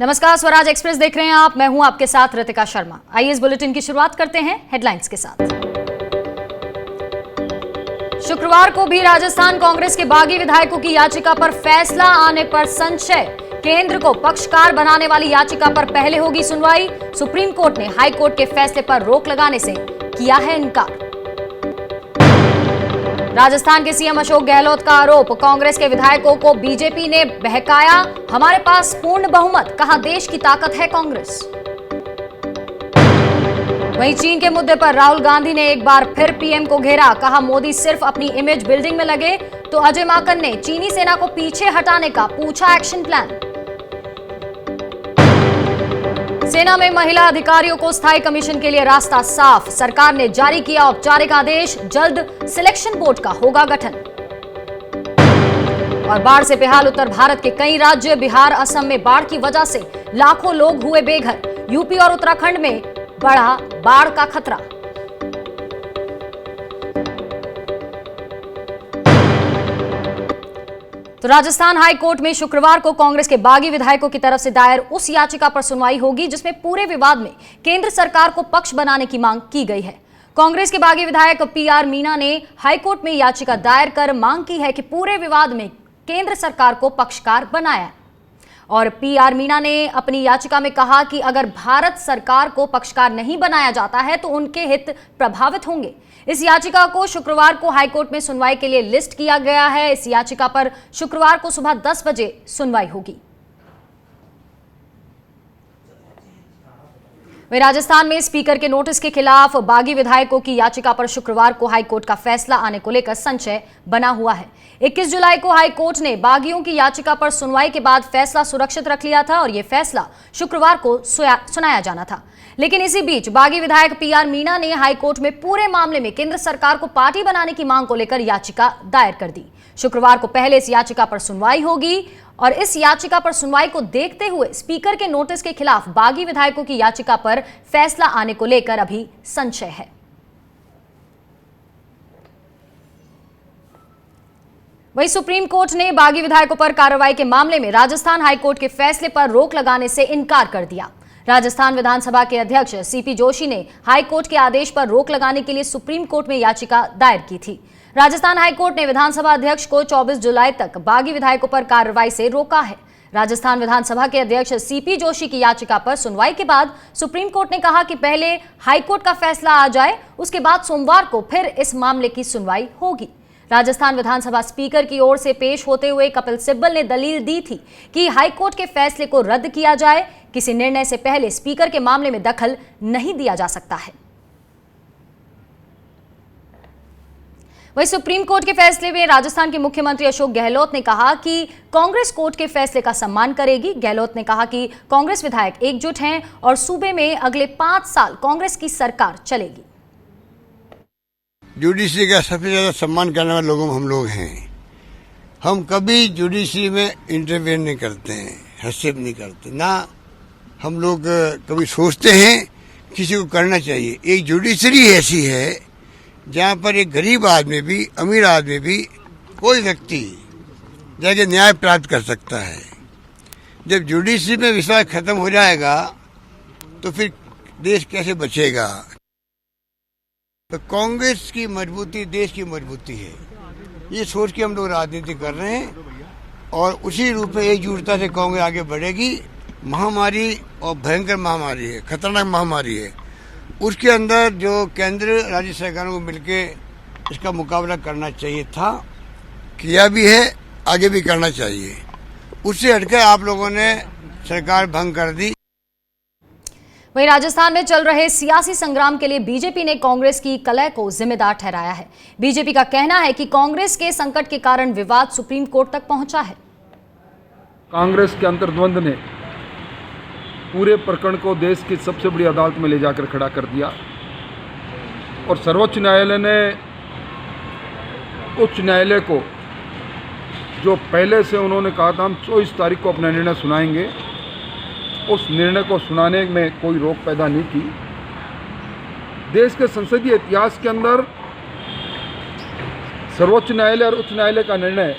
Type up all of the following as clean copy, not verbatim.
नमस्कार, स्वराज एक्सप्रेस देख रहे हैं आप। मैं हूं आपके साथ रितिका शर्मा। आइए इस बुलेटिन की शुरुआत करते हैं हेडलाइंस के साथ। शुक्रवार को भी राजस्थान कांग्रेस के बागी विधायकों की याचिका पर फैसला आने पर संशय। केंद्र को पक्षकार बनाने वाली याचिका पर पहले होगी सुनवाई। सुप्रीम कोर्ट ने हाई कोर्ट के फैसले पर रोक लगाने से किया है इनकार। राजस्थान के सीएम अशोक गहलोत का आरोप, कांग्रेस के विधायकों को बीजेपी ने बहकाया। हमारे पास पूर्ण बहुमत, कहा देश की ताकत है कांग्रेस। वहीं चीन के मुद्दे पर राहुल गांधी ने एक बार फिर पीएम को घेरा। कहा मोदी सिर्फ अपनी इमेज बिल्डिंग में लगे। तो अजय माकन ने चीनी सेना को पीछे हटाने का पूछा एक्शन प्लान। सेना में महिला अधिकारियों को स्थायी कमीशन के लिए रास्ता साफ। सरकार ने जारी किया औपचारिक आदेश। जल्द सिलेक्शन बोर्ड का होगा गठन। और बाढ़ से बेहाल उत्तर भारत के कई राज्य। बिहार, असम में बाढ़ की वजह से लाखों लोग हुए बेघर। यूपी और उत्तराखंड में बढ़ा बाढ़ का खतरा। तो राजस्थान हाई कोर्ट में शुक्रवार को कांग्रेस के बागी विधायकों की तरफ से दायर उस याचिका पर सुनवाई होगी जिसमें पूरे विवाद में केंद्र सरकार को पक्ष बनाने की मांग की गई है। कांग्रेस के बागी विधायक पीआर मीणा ने हाई कोर्ट में याचिका दायर कर मांग की है कि पूरे विवाद में केंद्र सरकार को पक्षकार बनाया। और पीआर मीणा ने अपनी याचिका में कहा कि अगर भारत सरकार को पक्षकार नहीं बनाया जाता है तो उनके हित प्रभावित होंगे। इस याचिका को शुक्रवार को हाईकोर्ट में सुनवाई के लिए लिस्ट किया गया है। इस याचिका पर शुक्रवार को सुबह 10 बजे सुनवाई होगी। वहीं राजस्थान में स्पीकर के नोटिस के खिलाफ बागी विधायकों की याचिका पर शुक्रवार को हाईकोर्ट का फैसला आने को लेकर संशय बना हुआ है। 21 जुलाई को हाईकोर्ट ने बागियों की याचिका पर सुनवाई के बाद फैसला सुरक्षित रख लिया था और यह फैसला शुक्रवार को सुनाया जाना था। लेकिन इसी बीच बागी विधायक पीआर मीणा ने हाईकोर्ट में पूरे मामले में केंद्र सरकार को पार्टी बनाने की मांग को लेकर याचिका दायर कर दी। शुक्रवार को पहले इस याचिका पर सुनवाई होगी और इस याचिका पर सुनवाई को देखते हुए स्पीकर के नोटिस के खिलाफ बागी विधायकों की याचिका पर फैसला आने को लेकर अभी संशय है। वहीं सुप्रीम कोर्ट ने बागी विधायकों पर कार्रवाई के मामले में राजस्थान हाईकोर्ट के फैसले पर रोक लगाने से इनकार कर दिया। राजस्थान विधानसभा के अध्यक्ष सीपी जोशी ने हाईकोर्ट के आदेश पर रोक लगाने के लिए सुप्रीम कोर्ट में याचिका दायर की थी। राजस्थान हाईकोर्ट ने विधानसभा अध्यक्ष को 24 जुलाई तक बागी विधायकों पर कार्रवाई से रोका है। राजस्थान विधानसभा के अध्यक्ष सीपी जोशी की याचिका पर सुनवाई के बाद सुप्रीम कोर्ट ने कहा कि पहले हाईकोर्ट का फैसला आ जाए, उसके बाद सोमवार को फिर इस मामले की सुनवाई होगी। राजस्थान विधानसभा स्पीकर की ओर से पेश होते हुए कपिल सिब्बल ने दलील दी थी कि हाईकोर्ट के फैसले को रद्द किया जाए। किसी निर्णय से पहले स्पीकर के मामले में दखल नहीं दिया जा सकता है। वहीं सुप्रीम कोर्ट के फैसले में राजस्थान के मुख्यमंत्री अशोक गहलोत ने कहा कि कांग्रेस कोर्ट के फैसले का सम्मान करेगी। गहलोत ने कहा कि कांग्रेस विधायक एकजुट हैं और सूबे में अगले 5 साल कांग्रेस की सरकार चलेगी। जुडिशरी का सबसे ज्यादा सम्मान करने वाले लोगों हम लोग हैं। हम कभी जुडिशरी में इंटरवेन नहीं करते हैं, हस्तक्षेप नहीं करते, ना हम लोग कभी सोचते हैं किसी को करना चाहिए। एक जुडिशरी ऐसी है जहाँ पर एक गरीब आदमी भी, अमीर आदमी भी, कोई व्यक्ति जाके न्याय प्राप्त कर सकता है। जब जुडिशरी में विश्वास खत्म हो जाएगा तो फिर देश कैसे बचेगा। तो कांग्रेस की मजबूती देश की मजबूती है, ये सोच के हम लोग राजनीति कर रहे हैं और उसी रूप में एकजुटता से कांग्रेस आगे बढ़ेगी। महामारी और भयंकर महामारी है, खतरनाक महामारी है, उसके अंदर जो केंद्र राज्य सरकारों को मिलके इसका मुकाबला करना चाहिए था, किया भी है, आगे भी करना चाहिए। उससे हटकर आप लोगों ने सरकार भंग कर दी। वहीं राजस्थान में चल रहे सियासी संग्राम के लिए बीजेपी ने कांग्रेस की कलह को जिम्मेदार ठहराया है। बीजेपी का कहना है कि कांग्रेस के संकट के कारण विवाद सुप्रीम कोर्ट तक पहुंचा है। कांग्रेस के अंतर्द्वंद ने पूरे प्रकरण को देश की सबसे बड़ी अदालत में ले जाकर खड़ा कर दिया और सर्वोच्च न्यायालय ने उच्च न्यायालय को, जो पहले से उन्होंने कहा था हम 24 तारीख को अपना निर्णय सुनाएंगे, उस निर्णय को सुनाने में कोई रोक पैदा नहीं की। देश के संसदीय इतिहास के अंदर सर्वोच्च न्यायालय और उच्च न्यायालय का निर्णय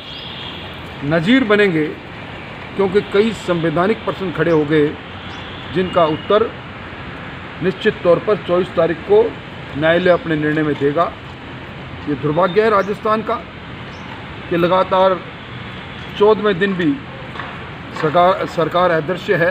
नजीर बनेंगे क्योंकि कई संवैधानिक प्रश्न खड़े हो गए जिनका उत्तर निश्चित तौर पर 24 तारीख को न्यायालय अपने निर्णय में देगा। ये दुर्भाग्य है राजस्थान का कि लगातार 14वें दिन भी सरकार अदृश्य है।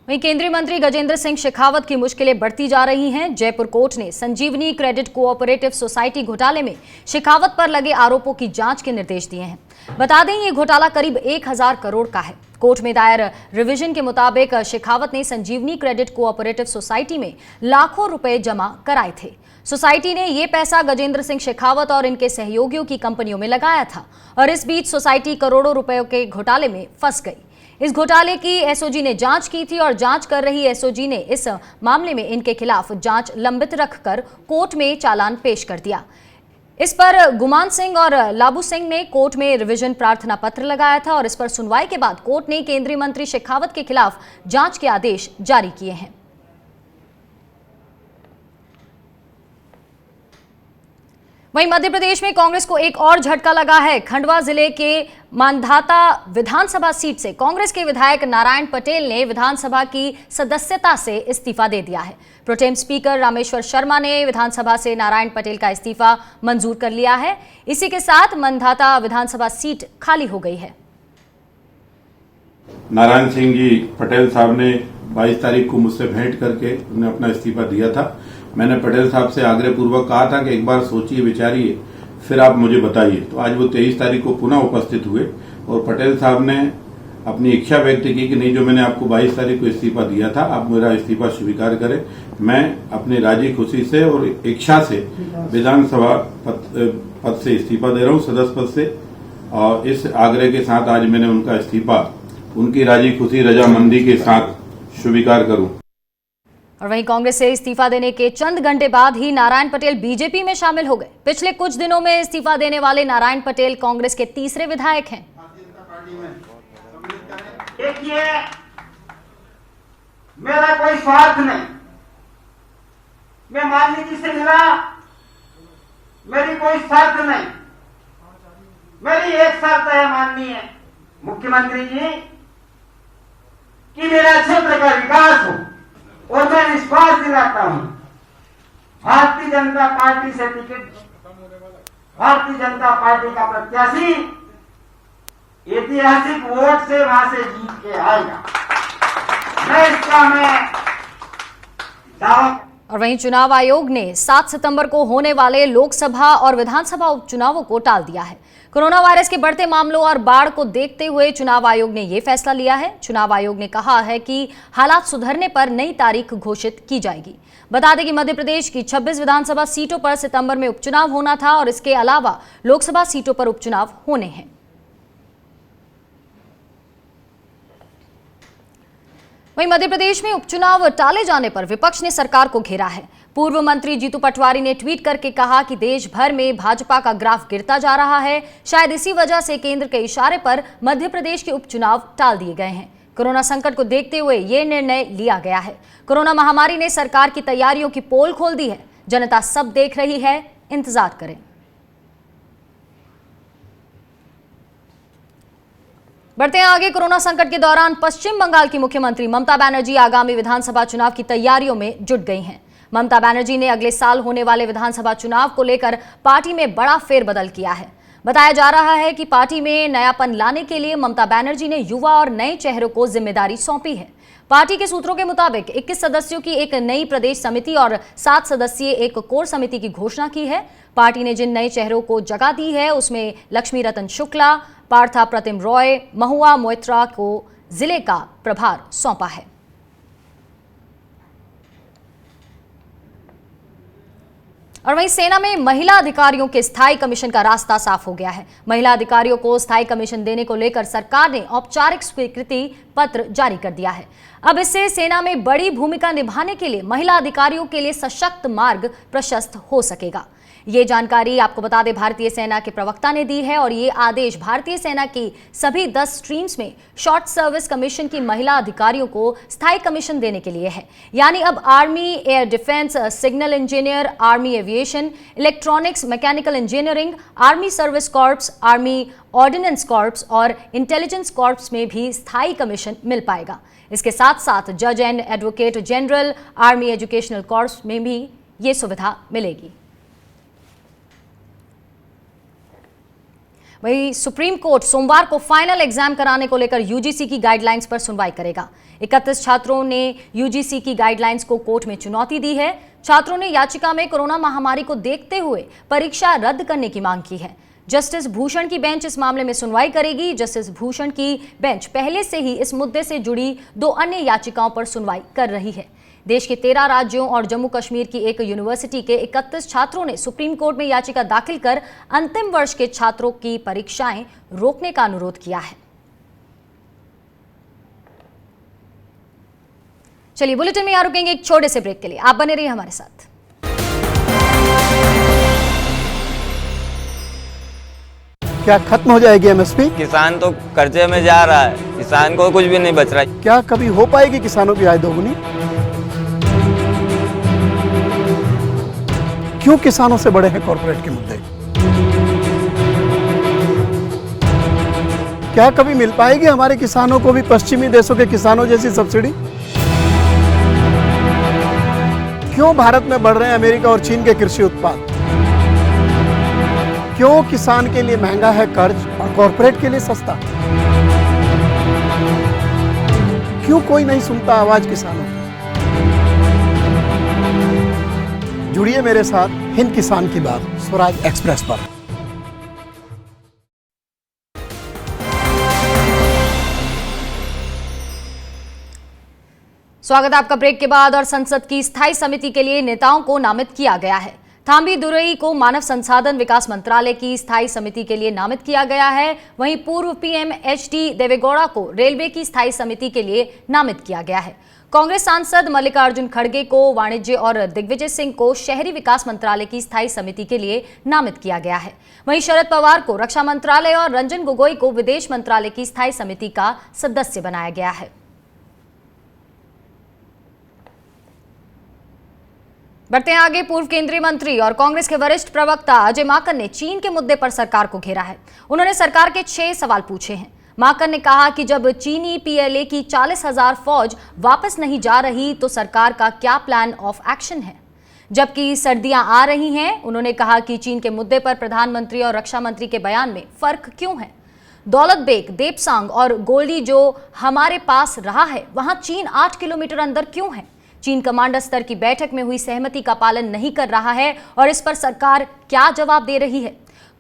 वहीं केंद्रीय मंत्री गजेंद्र सिंह शेखावत की मुश्किलें बढ़ती जा रही हैं। जयपुर कोर्ट ने संजीवनी क्रेडिट कोऑपरेटिव सोसाइटी घोटाले में शेखावत पर लगे आरोपों की जांच के निर्देश दिए हैं। बता दें, ये घोटाला करीब 1000 करोड़ का है। कोर्ट में दायर रिवीजन के मुताबिक शेखावत ने संजीवनी क्रेडिट कोऑपरेटिव सोसाइटी में लाखों रुपए जमा कराए थे। सोसाइटी ने ये पैसा गजेंद्र सिंह शेखावत और इनके सहयोगियों की कंपनियों में लगाया था और इस बीच सोसाइटी करोड़ों रुपयों के घोटाले में फंस गई। इस घोटाले की एसओजी ने जांच की थी और जांच कर रही एसओजी ने इस मामले में इनके खिलाफ जांच लंबित रखकर कोर्ट में चालान पेश कर दिया। इस पर गुमान सिंह और लाबू सिंह ने कोर्ट में रिवीजन प्रार्थना पत्र लगाया था और इस पर सुनवाई के बाद कोर्ट ने केंद्रीय मंत्री शेखावत के खिलाफ जांच के आदेश जारी किए हैं। वहीं मध्य प्रदेश में कांग्रेस को एक और झटका लगा है। खंडवा जिले के मांधाता विधानसभा सीट से कांग्रेस के विधायक नारायण पटेल ने विधानसभा की सदस्यता से इस्तीफा दे दिया है। प्रोटेम स्पीकर रामेश्वर शर्मा ने विधानसभा से नारायण पटेल का इस्तीफा मंजूर कर लिया है। इसी के साथ मांधाता विधानसभा सीट खाली हो गई है। नारायण सिंह जी पटेल साहब ने 22 तारीख को मुझसे भेंट करके उन्हें अपना इस्तीफा दिया था। मैंने पटेल साहब से आग्रहपूर्वक कहा था कि एक बार सोचिए विचारिए फिर आप मुझे बताइए। तो आज वो 23 तारीख को पुनः उपस्थित हुए और पटेल साहब ने अपनी इच्छा व्यक्त की कि नहीं, जो मैंने आपको 22 तारीख को इस्तीफा दिया था आप मेरा इस्तीफा स्वीकार करें। मैं अपनी राजी खुशी से और इच्छा से विधानसभा पद से इस्तीफा दे रहा हूं, सदस्य पद से। और इस आग्रह के साथ आज मैंने उनका इस्तीफा उनकी राजी खुशी रजामंदी के साथ स्वीकार करूं। और वहीं कांग्रेस से इस्तीफा देने के चंद घंटे बाद ही नारायण पटेल बीजेपी में शामिल हो गए। पिछले कुछ दिनों में इस्तीफा देने वाले नारायण पटेल कांग्रेस के तीसरे विधायक हैं। देखिए, मेरा कोई स्वार्थ नहीं। मैं माननीय जी से मिला, मेरी कोई शर्त नहीं। मेरी एक शर्त है माननीय मुख्यमंत्री जी कि मेरा क्षेत्र का विकास हो और मैं विश्वास दिलाता हूं भारतीय जनता पार्टी से भारतीय जनता पार्टी का प्रत्याशी ऐतिहासिक वोट से वहां से जीत के आएगा। मैं दावा। और वहीं चुनाव आयोग ने 7 सितंबर को होने वाले लोकसभा और विधानसभा उपचुनावों को टाल दिया है। कोरोना वायरस के बढ़ते मामलों और बाढ़ को देखते हुए चुनाव आयोग ने यह फैसला लिया है। चुनाव आयोग ने कहा है कि हालात सुधरने पर नई तारीख घोषित की जाएगी। बता दें कि मध्य प्रदेश की 26 विधानसभा सीटों पर सितंबर में उपचुनाव होना था और इसके अलावा लोकसभा सीटों पर उपचुनाव होने हैं। वहीं मध्य प्रदेश में उपचुनाव टाले जाने पर विपक्ष ने सरकार को घेरा है। पूर्व मंत्री जीतू पटवारी ने ट्वीट करके कहा कि देश भर में भाजपा का ग्राफ गिरता जा रहा है। शायद इसी वजह से केंद्र के इशारे पर मध्य प्रदेश के उपचुनाव टाल दिए गए हैं। कोरोना संकट को देखते हुए ये निर्णय लिया गया है। कोरोना महामारी ने सरकार की तैयारियों की पोल खोल दी है। जनता सब देख रही है, इंतजार करें। बढ़ते हैं आगे। कोरोना संकट के दौरान पश्चिम बंगाल की मुख्यमंत्री ममता बनर्जी आगामी विधानसभा चुनाव की तैयारियों में जुट गई हैं। ममता बनर्जी ने अगले साल होने वाले विधानसभा चुनाव को लेकर पार्टी में बड़ा फेरबदल किया है। बताया जा रहा है कि पार्टी में नयापन लाने के लिए ममता बनर्जी ने युवा और नए चेहरों को जिम्मेदारी सौंपी है। पार्टी के सूत्रों के मुताबिक 21 सदस्यों की एक नई प्रदेश समिति और 7 सदस्यीय एक कोर समिति की घोषणा की है। पार्टी ने जिन नए चेहरों को जगह दी है उसमें लक्ष्मी रतन शुक्ला, पार्था प्रतिम रॉय, महुआ मोइत्रा को जिले का प्रभार सौंपा है। और वहीं सेना में महिला अधिकारियों के स्थायी कमीशन का रास्ता साफ हो गया है। महिला अधिकारियों को स्थायी कमीशन देने को लेकर सरकार ने औपचारिक स्वीकृति पत्र जारी कर दिया है। अब इससे सेना में बड़ी भूमिका निभाने के लिए महिला अधिकारियों के लिए सशक्त मार्ग प्रशस्त हो सकेगा। ये जानकारी आपको बता दें भारतीय सेना के प्रवक्ता ने दी है और ये आदेश भारतीय सेना की सभी 10 स्ट्रीम्स में शॉर्ट सर्विस कमीशन की महिला अधिकारियों को स्थायी कमीशन देने के लिए है। यानी अब army air defence, signal engineer, army aviation aviation, electronics, mechanical engineering, army service corps, army ordinance corps और इंटेलिजेंस कॉर्प्स में भी स्थायी कमीशन मिल पाएगा। इसके साथ साथ जज and advocate general, army educational corps में भी ये सुविधा मिलेगी। वहीं सुप्रीम कोर्ट सोमवार को फाइनल एग्जाम कराने को लेकर यूजीसी की गाइडलाइंस पर सुनवाई करेगा। 31 छात्रों ने यूजीसी की गाइडलाइंस को कोर्ट में चुनौती दी है। छात्रों ने याचिका में कोरोना महामारी को देखते हुए परीक्षा रद्द करने की मांग की है। जस्टिस भूषण की बेंच इस मामले में सुनवाई करेगी। जस्टिस भूषण की बेंच पहले से ही इस मुद्दे से जुड़ी 2 अन्य याचिकाओं पर सुनवाई कर रही है। देश के 13 राज्यों और जम्मू कश्मीर की एक यूनिवर्सिटी के 31 छात्रों ने सुप्रीम कोर्ट में याचिका दाखिल कर अंतिम वर्ष के छात्रों की परीक्षाएं रोकने का अनुरोध किया है। चलिए बुलेटिन में यहां रुकेंगे एक छोटे से ब्रेक के लिए। आप बने रहिए हमारे साथ। क्या खत्म हो जाएगी एमएसपी? किसान तो कर्जे में जा रहा है, किसान को कुछ भी नहीं बच रहा है। क्या कभी हो पाएगी किसानों की आय दोगुनी? क्यों किसानों से बड़े हैं कॉर्पोरेट के मुद्दे? क्या कभी मिल पाएगी हमारे किसानों को भी पश्चिमी देशों के किसानों जैसी सब्सिडी? क्यों भारत में बढ़ रहे हैं अमेरिका और चीन के कृषि उत्पाद? क्यों किसान के लिए महंगा है कर्ज और कॉर्पोरेट के लिए सस्ता? क्यों कोई नहीं सुनता आवाज किसानों की? जुड़िए मेरे साथ हिंद किसान की बात स्वराज एक्सप्रेस पर। स्वागत है आपका ब्रेक के बाद। और संसद की स्थायी समिति के लिए नेताओं को नामित किया गया है। थांबी दुरई को मानव संसाधन विकास मंत्रालय की स्थायी समिति के लिए नामित किया गया है। वहीं पूर्व पीएम एचडी देवेगौड़ा को रेलवे की स्थायी समिति के लिए नामित किया गया है। कांग्रेस सांसद मल्लिकार्जुन खड़गे को वाणिज्य और दिग्विजय सिंह को शहरी विकास मंत्रालय की स्थायी समिति के लिए नामित किया गया है। वहीं शरद पवार को रक्षा मंत्रालय और रंजन गोगोई को विदेश मंत्रालय की स्थायी समिति का सदस्य बनाया गया है। बढ़ते हैं आगे। पूर्व केंद्रीय मंत्री और कांग्रेस के वरिष्ठ प्रवक्ता अजय माकन ने चीन के मुद्दे पर सरकार को घेरा है। उन्होंने सरकार के 6 सवाल पूछे हैं। माकन ने कहा कि जब चीनी पीएलए की 40,000 फौज वापस नहीं जा रही तो सरकार का क्या प्लान ऑफ एक्शन है। जबकि सर्दियां आ रही हैं, उन्होंने कहा कि चीन के मुद्दे पर प्रधानमंत्री और रक्षा मंत्री के बयान में फर्क क्यों है। दौलत बेग, देपसांग और गोल्डी जो हमारे पास रहा है, वहां चीन 8 किलोमीटर अंदर क्यों है। चीन कमांडर स्तर की बैठक में हुई सहमति का पालन नहीं कर रहा है और इस पर सरकार क्या जवाब दे रही है।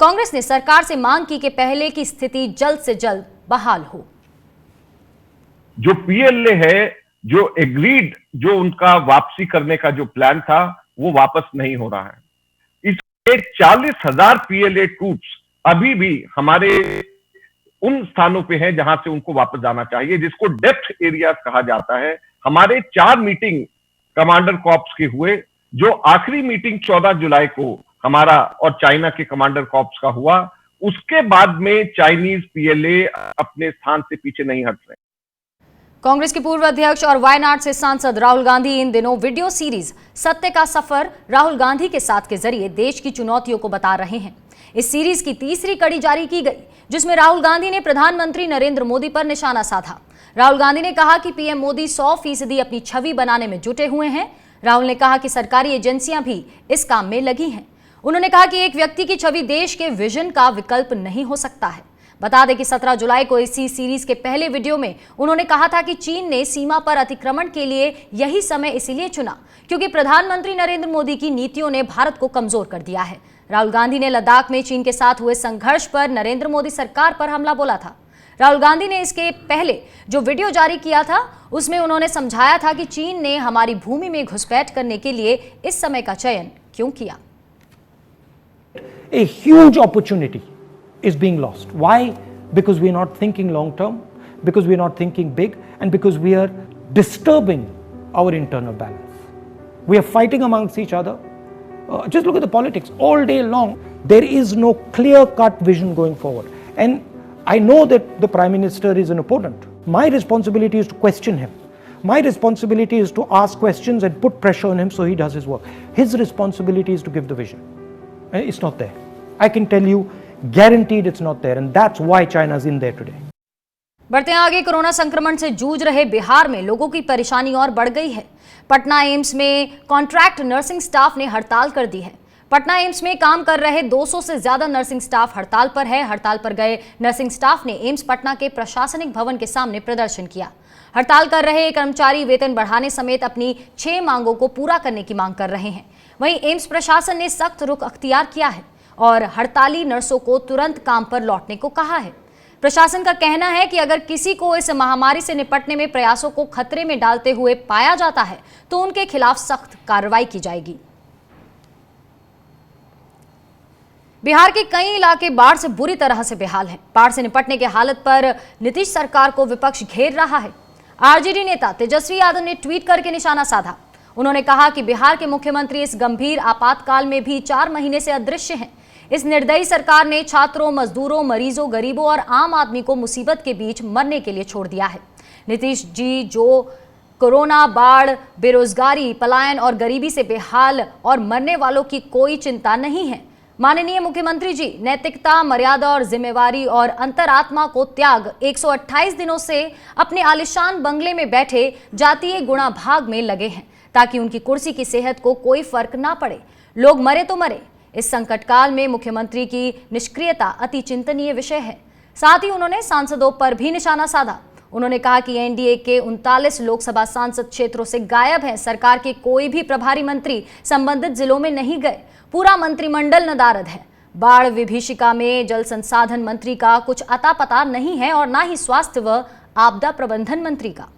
कांग्रेस ने सरकार से मांग की कि पहले की स्थिति जल्द से जल्द बहाल हो। जो पीएलए है, जो एग्रीड, जो उनका वापसी करने का जो प्लान था, वो वापस नहीं हो रहा है। इसके 40,000 पीएलए ट्रूप्स अभी भी हमारे उन स्थानों पे हैं जहां से उनको वापस जाना चाहिए, जिसको डेप्थ एरियाज कहा जाता है। हमारे 4 मीटिंग कमांडर कॉर्प्स के हुए, जो आखिरी मीटिंग 14 जुलाई को हमारा और चाइना के कमांडर कॉर्प्स का हुआ, उसके बाद में चाइनीज पीएलए अपने स्थान से पीछे नहीं हट रहे। कांग्रेस के पूर्व अध्यक्ष और वायनाड से सांसद राहुल गांधी इन दिनों वीडियो सीरीज सत्य का सफर राहुल गांधी के साथ के जरिए देश की चुनौतियों को बता रहे हैं। इस सीरीज की तीसरी कड़ी जारी की गई, जिसमें राहुल गांधी ने प्रधानमंत्री नरेंद्र मोदी पर निशाना साधा। राहुल गांधी ने कहा कि पीएम मोदी 100% अपनी छवि बनाने में जुटे हुए हैं। राहुल ने कहा कि सरकारी एजेंसियां भी इस काम में लगी हैं। उन्होंने कहा कि एक व्यक्ति की छवि देश के विजन का विकल्प नहीं हो सकता है। बता दें कि 17 जुलाई को इसी सीरीज के पहले वीडियो में उन्होंने कहा था कि चीन ने सीमा पर अतिक्रमण के लिए यही समय इसलिए चुना क्योंकि प्रधानमंत्री नरेंद्र मोदी की नीतियों ने भारत को कमजोर कर दिया है। राहुल गांधी ने लद्दाख में चीन के साथ हुए संघर्ष पर नरेंद्र मोदी सरकार पर हमला बोला था। राहुल गांधी ने इसके पहले जो वीडियो जारी किया था, उसमें उन्होंने समझाया था कि चीन ने हमारी भूमि में घुसपैठ करने के लिए इस समय का चयन क्यों किया। A huge opportunity is being lost. Why? Because we are not thinking long term, because we are not thinking big, and because we are disturbing our internal balance. We are fighting amongst each other. Just look at the politics. All day long, there is no clear-cut vision going forward. And I know that the Prime Minister is an opponent. My responsibility is to question him. My responsibility is to ask questions and put pressure on him so he does his work. His responsibility is to give the vision. It's not there. I can tell you, guaranteed it's not there, and that's why China's in there today. बढ़ते हैं आगे। Corona संक्रमण से जूझ रहे बिहार में लोगों की परेशानी और बढ़ गई है। पटना एम्स में कॉन्ट्रैक्ट नर्सिंग स्टाफ ने हड़ताल कर दी है। पटना एम्स में काम कर रहे 200 से ज्यादा नर्सिंग स्टाफ हड़ताल पर है। हड़ताल पर गए नर्सिंग स्टाफ ने एम्स पटना के प्रशासनिक भवन के सामने प्रदर्शन किया। हड़ताल कर रहे कर्मचारी वेतन बढ़ाने समेत अपनी 6 मांगों को पूरा करने की मांग कर रहे हैं। वहीं एम्स प्रशासन ने सख्त रुख अख्तियार किया है और हड़ताली नर्सों को तुरंत काम पर लौटने को कहा है। प्रशासन का कहना है कि अगर किसी को इस महामारी से निपटने में प्रयासों को खतरे में डालते हुए पाया जाता है तो उनके खिलाफ सख्त कार्रवाई की जाएगी। बिहार के कई इलाके बाढ़ से बुरी तरह से बेहाल हैं। बाढ़ से निपटने की हालत पर नीतीश सरकार को विपक्ष घेर रहा है। आरजेडी नेता तेजस्वी यादव ने ट्वीट करके निशाना साधा। उन्होंने कहा कि बिहार के मुख्यमंत्री इस गंभीर आपातकाल में भी 4 महीने से अदृश्य हैं। इस निर्दयी सरकार ने छात्रों, मजदूरों, मरीजों, गरीबों और आम आदमी को मुसीबत के बीच मरने के लिए छोड़ दिया है। नीतीश जी जो कोरोना, बाढ़, बेरोजगारी, पलायन और गरीबी से बेहाल और मरने वालों की कोई चिंता नहीं है। माननीय मुख्यमंत्री जी नैतिकता, मर्यादा और जिम्मेवारी और अंतरात्मा को त्याग 128 दिनों से अपने आलिशान बंगले में बैठे जातीय गुणा भाग में लगे हैं ताकि उनकी कुर्सी की सेहत को कोई फर्क ना पड़े। लोग मरे तो मरे। इस संकट काल में मुख्यमंत्री की निष्क्रियता अति चिंतनीय विषय है। साथ ही उन्होंने सांसदों पर भी निशाना साधा। उन्होंने कहा कि एनडीए के 39 लोकसभा सांसद क्षेत्रों से गायब हैं। सरकार के कोई भी प्रभारी मंत्री संबंधित जिलों में नहीं गए। पूरा मंत्रिमंडल नदारद है। बाढ़ विभीषिका में जल संसाधन मंत्री का कुछ अता पता नहीं है और ना ही स्वास्थ्य व आपदा प्रबंधन मंत्री का।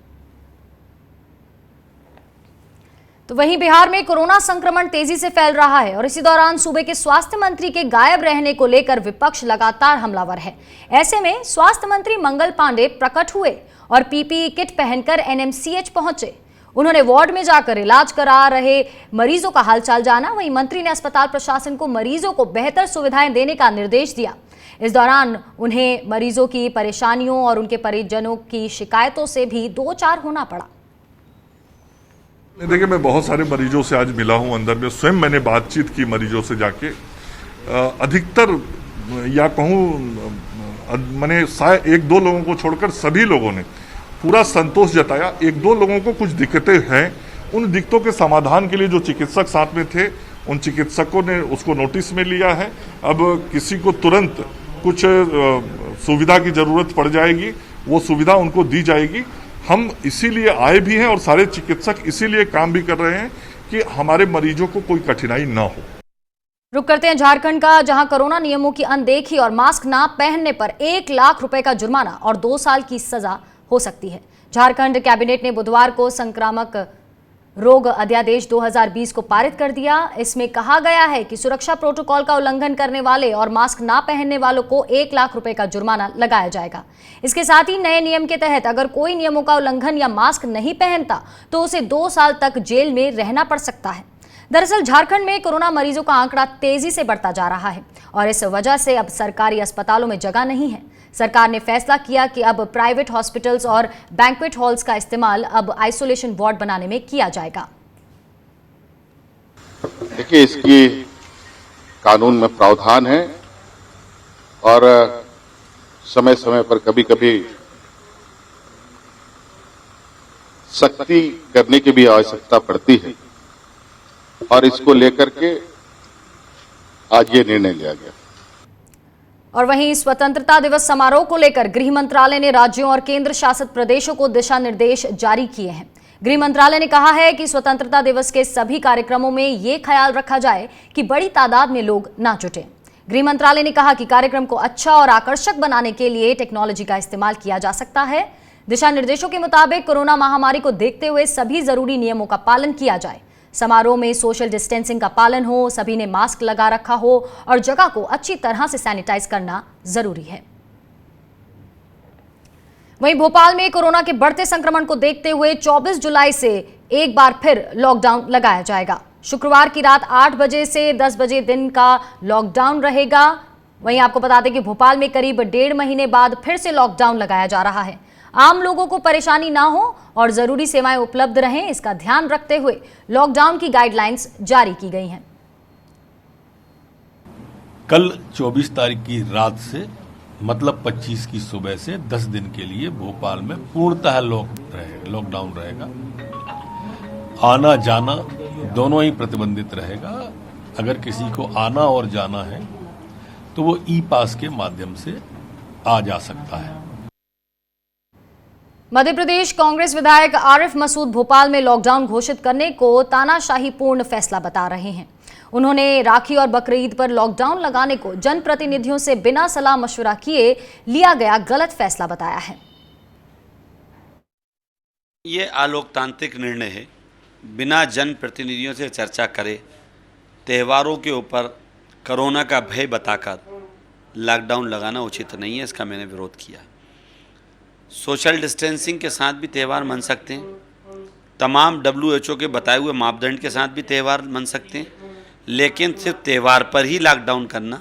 तो वहीं बिहार में कोरोना संक्रमण तेजी से फैल रहा है और इसी दौरान सूबे के स्वास्थ्य मंत्री के गायब रहने को लेकर विपक्ष लगातार हमलावर है। ऐसे में स्वास्थ्य मंत्री मंगल पांडे प्रकट हुए और पीपीई किट पहनकर एनएमसीएच पहुंचे। उन्होंने वार्ड में जाकर इलाज करा रहे मरीजों का हालचाल जाना। वहीं मंत्री ने अस्पताल प्रशासन को मरीजों को बेहतर सुविधाएं देने का निर्देश दिया। इस दौरान उन्हें मरीजों की परेशानियों और उनके परिजनों की शिकायतों से भी दो चार होना पड़ा। देखिए, मैं बहुत सारे मरीजों से आज मिला हूं। अंदर में स्वयं मैंने बातचीत की मरीजों से जाके। अधिकतर या कहूँ मैंने 1-2 लोगों को छोड़कर सभी लोगों ने पूरा संतोष जताया। 1-2 लोगों को कुछ दिक्कतें हैं। उन दिक्कतों के समाधान के लिए जो चिकित्सक साथ में थे उन चिकित्सकों ने उसको नोटिस में लिया है। अब किसी को तुरंत कुछ सुविधा की जरूरत पड़ जाएगी, वो सुविधा उनको दी जाएगी। हम इसीलिए आए भी हैं और सारे चिकित्सक इसीलिए काम भी कर रहे हैं कि हमारे मरीजों को कोई कठिनाई ना हो। रुक करते हैं झारखंड का, जहां कोरोना नियमों की अनदेखी और मास्क ना पहनने पर 1 लाख रुपए का जुर्माना और 2 साल की सजा हो सकती है। झारखंड कैबिनेट ने बुधवार को संक्रामक रोग अध्यादेश 2020 को पारित कर दिया। इसमें कहा गया है कि सुरक्षा प्रोटोकॉल का उल्लंघन करने वाले और मास्क ना पहनने वालों को 1 लाख रुपए का जुर्माना लगाया जाएगा। इसके साथ ही नए नियम के तहत अगर कोई नियमों का उल्लंघन या मास्क नहीं पहनता तो उसे 2 साल तक जेल में रहना पड़ सकता है। दरअसल झारखंड में कोरोना मरीजों का आंकड़ा तेजी से बढ़ता जा रहा है और इस वजह से अब सरकारी अस्पतालों में जगह नहीं है। सरकार ने फैसला किया कि अब प्राइवेट हॉस्पिटल्स और बैंक्वेट हॉल्स का इस्तेमाल अब आइसोलेशन वार्ड बनाने में किया जाएगा। देखिए, इसकी कानून में प्रावधान है और समय समय पर कभी कभी सख्ती करने की भी आवश्यकता पड़ती है और इसको लेकर के आज ये निर्णय लिया गया। और वहीं स्वतंत्रता दिवस समारोह को लेकर गृह मंत्रालय ने राज्यों और केंद्र शासित प्रदेशों को दिशा निर्देश जारी किए हैं। गृह मंत्रालय ने कहा है कि स्वतंत्रता दिवस के सभी कार्यक्रमों में ये ख्याल रखा जाए कि बड़ी तादाद में लोग ना जुटें। गृह मंत्रालय ने कहा कि कार्यक्रम को अच्छा और आकर्षक बनाने के लिए टेक्नोलॉजी का इस्तेमाल किया जा सकता है। दिशा निर्देशों के मुताबिक कोरोना महामारी को देखते हुए सभी जरूरी नियमों का पालन किया जाए। समारोह में सोशल डिस्टेंसिंग का पालन हो, सभी ने मास्क लगा रखा हो और जगह को अच्छी तरह से सैनिटाइज करना जरूरी है। वहीं भोपाल में कोरोना के बढ़ते संक्रमण को देखते हुए 24 जुलाई से एक बार फिर लॉकडाउन लगाया जाएगा। शुक्रवार की रात 8 बजे से 10 बजे दिन का लॉकडाउन रहेगा। वहीं आपको बता दें कि भोपाल में करीब 1.5 महीने बाद फिर से लॉकडाउन लगाया जा रहा है। आम लोगों को परेशानी ना हो और जरूरी सेवाएं उपलब्ध रहें, इसका ध्यान रखते हुए लॉकडाउन की गाइडलाइंस जारी की गई हैं। कल 24 तारीख की रात से मतलब 25 की सुबह से 10 दिन के लिए भोपाल में पूर्णतः लॉकडाउन रहेगा। आना जाना दोनों ही प्रतिबंधित रहेगा। अगर किसी को आना और जाना है तो वो ई पास के माध्यम से आ जा सकता है। मध्य प्रदेश कांग्रेस विधायक आरिफ मसूद भोपाल में लॉकडाउन घोषित करने को तानाशाहीपूर्ण फैसला बता रहे हैं। उन्होंने राखी और बकरीद पर लॉकडाउन लगाने को जनप्रतिनिधियों से बिना सलाह मशवरा किए लिया गया गलत फैसला बताया है। ये अलोकतांत्रिक निर्णय है। बिना जनप्रतिनिधियों से चर्चा करे त्योहारों के ऊपर कोरोना का भय बताकर लॉकडाउन लगाना उचित नहीं है। इसका मैंने विरोध किया। सोशल डिस्टेंसिंग के साथ भी त्यौहार मन सकते हैं, तमाम WHO के बताए हुए मापदंड के साथ भी त्यौहार मन सकते हैं, लेकिन सिर्फ त्यौहार पर ही लॉकडाउन करना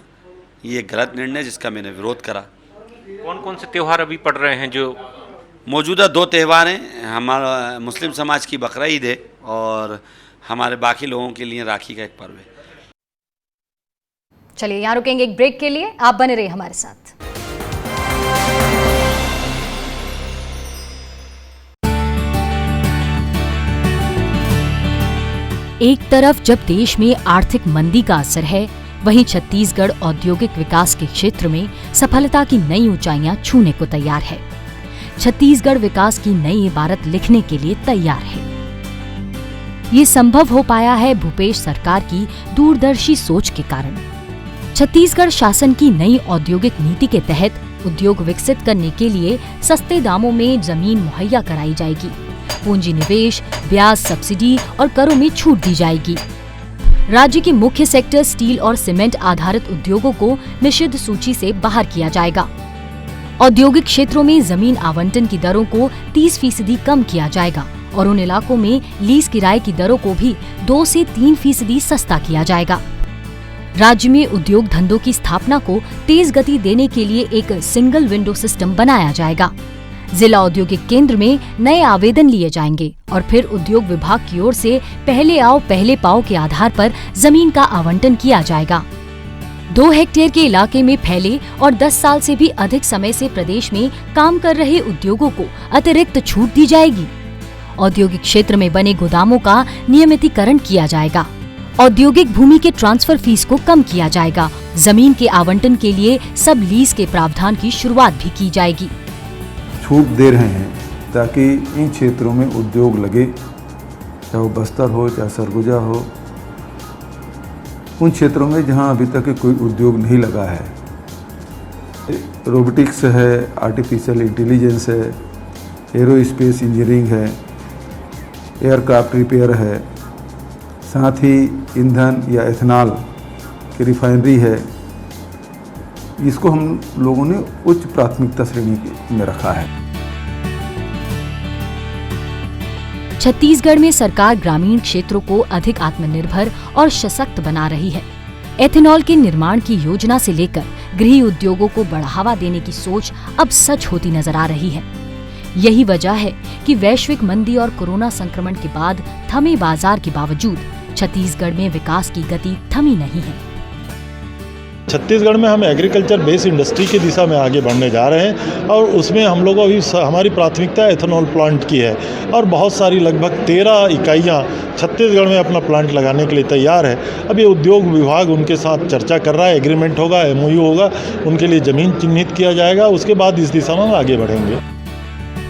ये गलत निर्णय, जिसका मैंने विरोध करा। कौन कौन से त्यौहार अभी पड़ रहे हैं? जो मौजूदा 2 त्यौहार हैं, हमारा मुस्लिम समाज की बकरा ईद है और हमारे बाकी लोगों के लिए राखी का एक पर्व है। चलिए यहाँ रुकेंगे एक ब्रेक के लिए, आप बने रहिए हमारे साथ। एक तरफ जब देश में आर्थिक मंदी का असर है, वहीं छत्तीसगढ़ औद्योगिक विकास के क्षेत्र में सफलता की नई ऊंचाइयां छूने को तैयार है। छत्तीसगढ़ विकास की नई इबारत लिखने के लिए तैयार है। ये संभव हो पाया है भूपेश सरकार की दूरदर्शी सोच के कारण। छत्तीसगढ़ शासन की नई औद्योगिक नीति के तहत उद्योग विकसित करने के लिए सस्ते दामों में जमीन मुहैया कराई जाएगी। पूंजी निवेश, ब्याज सब्सिडी और करों में छूट दी जाएगी। राज्य के मुख्य सेक्टर स्टील और सीमेंट आधारित उद्योगों को निषिद्ध सूची से बाहर किया जाएगा। औद्योगिक क्षेत्रों में जमीन आवंटन की दरों को 30% कम किया जाएगा और उन इलाकों में लीज किराए की दरों को भी 2 से 3% सस्ता किया जाएगा। राज्य में उद्योग धंधों की स्थापना को तेज गति देने के लिए एक सिंगल विंडो सिस्टम बनाया जाएगा। जिला औद्योगिक केंद्र में नए आवेदन लिए जाएंगे और फिर उद्योग विभाग की ओर से पहले आओ पहले पाओ के आधार पर जमीन का आवंटन किया जाएगा। 2 हेक्टेयर के इलाके में फैले और 10 साल से भी अधिक समय से प्रदेश में काम कर रहे उद्योगों को अतिरिक्त छूट दी जाएगी। औद्योगिक क्षेत्र में बने गोदामों का नियमितीकरण किया जाएगा। औद्योगिक भूमि के ट्रांसफर फीस को कम किया जाएगा। जमीन के आवंटन के लिए सब लीज के प्रावधान की शुरुआत भी की जाएगी। छूट दे रहे हैं ताकि इन क्षेत्रों में उद्योग लगे, चाहे वो बस्तर हो चाहे सरगुजा हो। उन क्षेत्रों में जहां अभी तक कोई उद्योग नहीं लगा है, रोबोटिक्स है, आर्टिफिशियल इंटेलिजेंस है, एरोस्पेस इंजीनियरिंग है, एयरक्राफ्ट रिपेयर है, साथ ही ईंधन या एथेनॉल की रिफाइनरी है। इसको हम लोगों ने उच्च प्राथमिकता श्रेणी में रखा है। छत्तीसगढ़ में सरकार ग्रामीण क्षेत्रों को अधिक आत्मनिर्भर और सशक्त बना रही है। एथेनॉल के निर्माण की योजना से लेकर गृह उद्योगों को बढ़ावा देने की सोच अब सच होती नजर आ रही है। यही वजह है कि वैश्विक मंदी और कोरोना संक्रमण के बाद थमे बाजार के बावजूद छत्तीसगढ़ में विकास की गति थमी नहीं है। छत्तीसगढ़ में हम एग्रीकल्चर बेस्ड इंडस्ट्री की दिशा में आगे बढ़ने जा रहे हैं और उसमें हम लोग अभी हमारी प्राथमिकता एथेनॉल प्लांट की है और बहुत सारी लगभग 13 इकाइयाँ छत्तीसगढ़ में अपना प्लांट लगाने के लिए तैयार है। अब ये उद्योग विभाग उनके साथ चर्चा कर रहा है, एग्रीमेंट होगा, MOU होगा, उनके लिए ज़मीन चिन्हित किया जाएगा। उसके बाद इस दिशा में आगे बढ़ेंगे।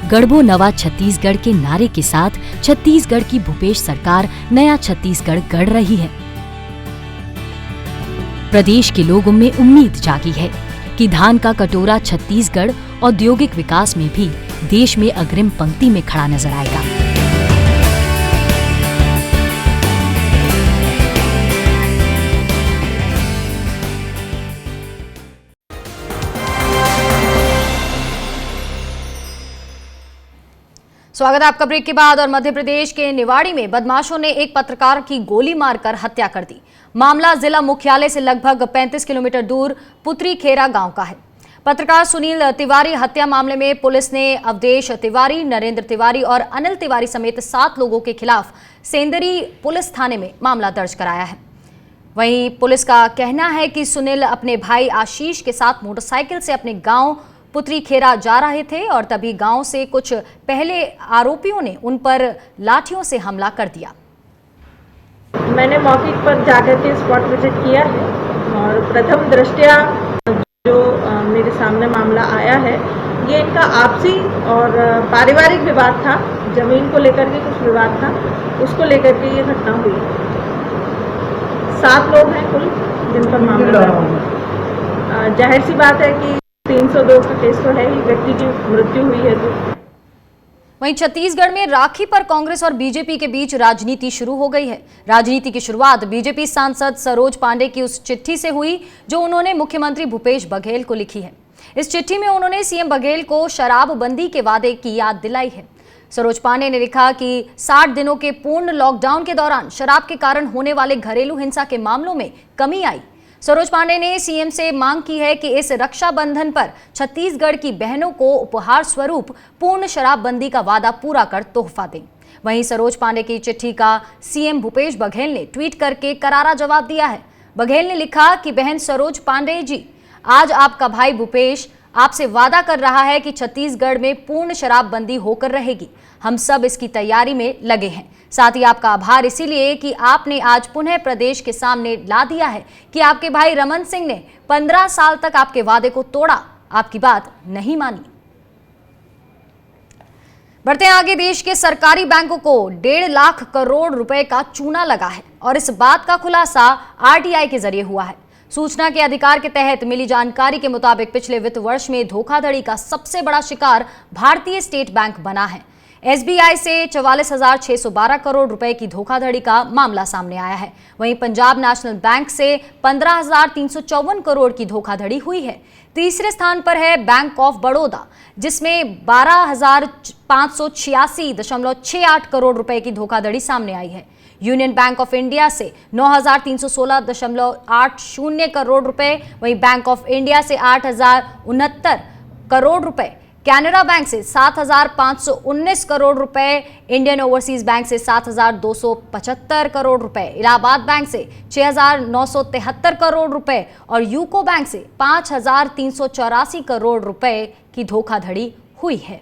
गढ़बो नवा छत्तीसगढ़ के नारे के साथ छत्तीसगढ़ की भूपेश सरकार नया छत्तीसगढ़ गढ़ रही है। प्रदेश के लोगों में उम्मीद जागी है कि धान का कटोरा छत्तीसगढ़ औद्योगिक विकास में भी देश में अग्रिम पंक्ति में खड़ा नजर आएगा। स्वागत है आपका ब्रेक के बाद। और मध्य प्रदेश के निवाड़ी में बदमाशों ने एक पत्रकार की गोली मारकर हत्या कर दी। मामला जिला मुख्यालय से लगभग 35 किलोमीटर दूर पुत्री खेरा गांव का है। पत्रकार सुनील तिवारी हत्या मामले में पुलिस ने अवधेश तिवारी, नरेंद्र तिवारी और अनिल तिवारी समेत 7 लोगों के खिलाफ सेंदरी पुलिस थाने में मामला दर्ज कराया है। वहीं पुलिस का कहना है कि सुनील अपने भाई आशीष के साथ मोटरसाइकिल से अपने गांव पुत्री खेरा जा रहे थे और तभी गांव से कुछ पहले आरोपियों ने उन पर लाठियों से हमला कर दिया। मैंने मौके पर जाकर के स्पॉट विजिट किया है और प्रथम दृष्टया जो मेरे सामने मामला आया है ये इनका आपसी और पारिवारिक विवाद था। जमीन को लेकर के कुछ विवाद था, उसको लेकर के ये घटना हुई। 7 लोग हैं कुल जिन पर मामला है। जाहिर सी बात है कि 302 का केस तो है ही, व्यक्ति की मृत्यु हुई है। तो वहीं छत्तीसगढ़ में राखी पर कांग्रेस और बीजेपी के बीच राजनीति शुरू हो गई है। राजनीति की शुरुआत बीजेपी सांसद सरोज पांडे की उस चिट्ठी से हुई जो उन्होंने मुख्यमंत्री भूपेश बघेल को लिखी है। इस चिट्ठी में उन्होंने सीएम बघेल को शराबबंदी के वादे की याद दिलाई है। सरोज पांडे ने लिखा कि 60 दिनों के पूर्ण लॉकडाउन के दौरान शराब के कारण होने वाले घरेलू हिंसा के मामलों में कमी आई। सरोज पांडे ने सीएम से मांग की है कि इस रक्षाबंधन पर छत्तीसगढ़ की बहनों को उपहार स्वरूप पूर्ण शराबबंदी का वादा पूरा कर तोहफा दें। वहीं सरोज पांडे की चिट्ठी का सीएम भूपेश बघेल ने ट्वीट करके करारा जवाब दिया है। बघेल ने लिखा कि बहन सरोज पांडे जी, आज आपका भाई भूपेश आपसे वादा कर रहा है कि छत्तीसगढ़ में पूर्ण शराबबंदी होकर रहेगी। हम सब इसकी तैयारी में लगे हैं। साथ ही आपका आभार इसीलिए कि आपने आज पुनः प्रदेश के सामने ला दिया है कि आपके भाई रमन सिंह ने 15 साल तक आपके वादे को तोड़ा, आपकी बात नहीं मानी। बढ़ते हैं आगे। देश के सरकारी बैंकों को 1.5 लाख करोड़ रुपए का चूना लगा है और इस बात का खुलासा आरटीआई के जरिए हुआ है। सूचना के अधिकार के तहत मिली जानकारी के मुताबिक पिछले वित्त वर्ष में धोखाधड़ी का सबसे बड़ा शिकार भारतीय स्टेट बैंक बना है। एसबीआई से 44,612 करोड़ रुपए की धोखाधड़ी का मामला सामने आया है। वहीं पंजाब नेशनल बैंक से 15,354 करोड़ की धोखाधड़ी हुई है। तीसरे स्थान पर है बैंक ऑफ बड़ौदा जिसमें 12,586.68 करोड़ रुपए की धोखाधड़ी सामने आई है। यूनियन बैंक ऑफ इंडिया से 9,316.80 करोड़ रुपए, वहीं बैंक ऑफ इंडिया से 8,069 करोड़ रुपए, कैनरा बैंक से 7,519 करोड़ रुपए, इंडियन ओवरसीज बैंक से 7,275 करोड़ रुपए, इलाहाबाद बैंक से 6,973 करोड़ रुपए और यूको बैंक से 5,384 करोड़ रुपए की धोखाधड़ी हुई है।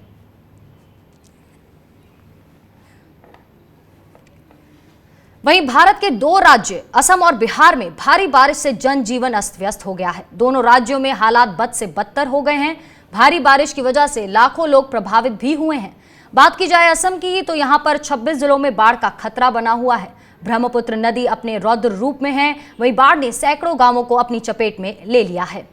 वहीं भारत के 2 राज्य असम और बिहार में भारी बारिश से जनजीवन अस्त व्यस्त हो गया है। दोनों राज्यों में हालात बद से बदतर हो गए हैं। भारी बारिश की वजह से लाखों लोग प्रभावित भी हुए हैं। बात की जाए असम की तो यहां पर 26 जिलों में बाढ़ का खतरा बना हुआ है। ब्रह्मपुत्र नदी अपने रौद्र रूप में है, वहीं बाढ़ ने सैकड़ों गांवों को अपनी चपेट में ले लिया है।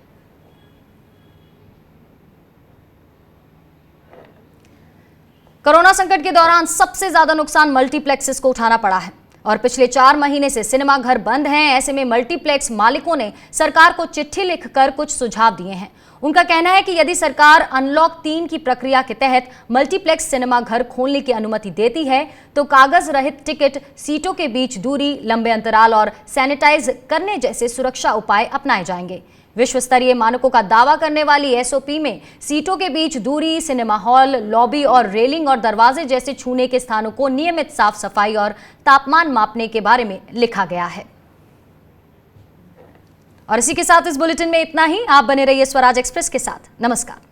कोरोना संकट के दौरान सबसे ज्यादा नुकसान मल्टीप्लेक्सेस को उठाना पड़ा है और पिछले 4 महीने से सिनेमाघर बंद हैं। ऐसे में मल्टीप्लेक्स मालिकों ने सरकार को चिट्ठी लिखकर कुछ सुझाव दिए हैं। उनका कहना है कि यदि सरकार अनलॉक 3 की प्रक्रिया के तहत मल्टीप्लेक्स सिनेमाघर खोलने की अनुमति देती है तो कागज रहित टिकट, सीटों के बीच दूरी, लंबे अंतराल और सैनिटाइज करने जैसे सुरक्षा उपाय अपनाए जाएंगे। विश्व स्तरीय मानकों का दावा करने वाली एसओपी में सीटों के बीच दूरी, सिनेमा हॉल, लॉबी और रेलिंग और दरवाजे जैसे छूने के स्थानों को नियमित साफ सफाई और तापमान मापने के बारे में लिखा गया है। और इसी के साथ इस बुलेटिन में इतना ही। आप बने रहिए स्वराज एक्सप्रेस के साथ। नमस्कार।